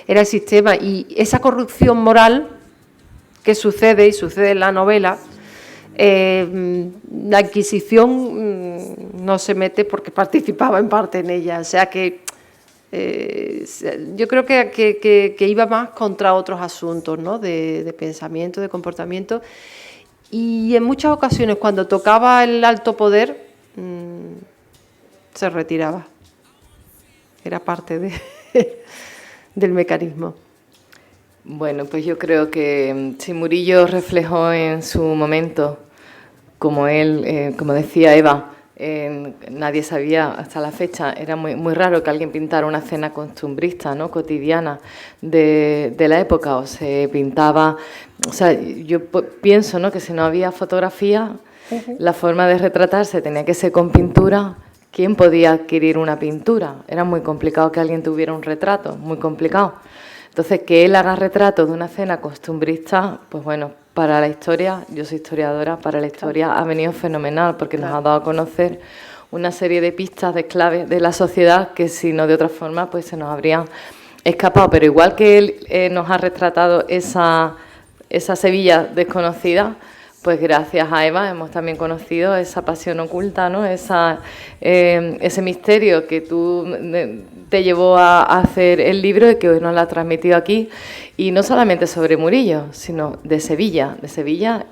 y esa corrupción moral que sucede en la novela, la Inquisición no se mete porque participaba en parte en ella, o sea que yo creo que iba más contra otros asuntos, ¿no? de pensamiento, de comportamiento, y en muchas ocasiones cuando tocaba el alto poder se retiraba, era parte del mecanismo. Bueno, pues yo creo que si Murillo reflejó en su momento, como él, como decía Eva, nadie sabía hasta la fecha, era muy raro que alguien pintara una escena costumbrista, ¿no? Cotidiana de la época, o se pintaba, o sea, yo pienso, ¿no? Que si no había fotografía, la forma de retratarse tenía que ser con pintura. ¿Quién podía adquirir una pintura? Era muy complicado que alguien tuviera un retrato, muy complicado. Entonces, que él haga retrato de una escena costumbrista, pues bueno, para la historia, yo soy historiadora, para la historia ha venido fenomenal, porque nos ha dado a conocer una serie de pistas, de claves de la sociedad que si no de otra forma, pues se nos habrían escapado. Pero igual que él nos ha retratado esa Sevilla desconocida, pues gracias a Eva hemos también conocido esa pasión oculta, ¿no? Ese misterio que tú te llevó a hacer el libro y que hoy nos lo has transmitido aquí. Y no solamente sobre Murillo, sino de Sevilla,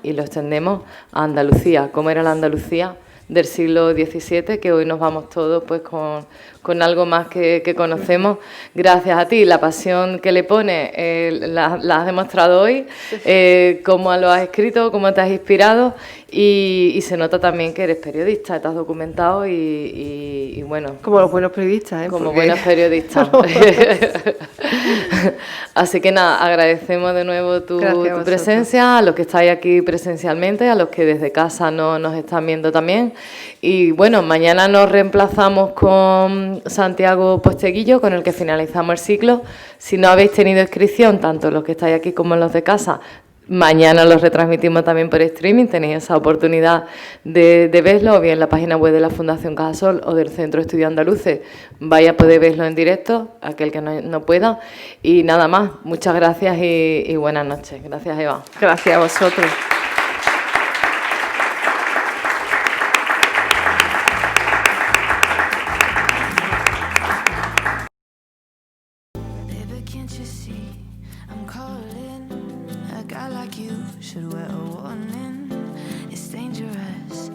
y lo extendemos a Andalucía, cómo era la Andalucía del siglo XVII, que hoy nos vamos todos pues con algo más que conocemos gracias a ti. La pasión que le pones la has demostrado hoy, cómo lo has escrito, cómo te has inspirado, y se nota también que eres periodista, te has documentado y bueno... Como los buenos periodistas, ¿eh? Como buenos periodistas. Así que nada, agradecemos de nuevo tu presencia, a los que estáis aquí presencialmente, a los que desde casa nos están viendo también. Y bueno, mañana nos reemplazamos con Santiago Posteguillo, con el que finalizamos el ciclo. Si no habéis tenido inscripción, tanto los que estáis aquí como los de casa, mañana los retransmitimos también por streaming, tenéis esa oportunidad de verlo, o bien en la página web de la Fundación Cajasol o del Centro de Estudios Andaluces, vaya a poder verlo en directo, aquel que no pueda. Y nada más, muchas gracias y buenas noches. Gracias, Eva. Gracias a vosotros. Should wear a warning, it's dangerous.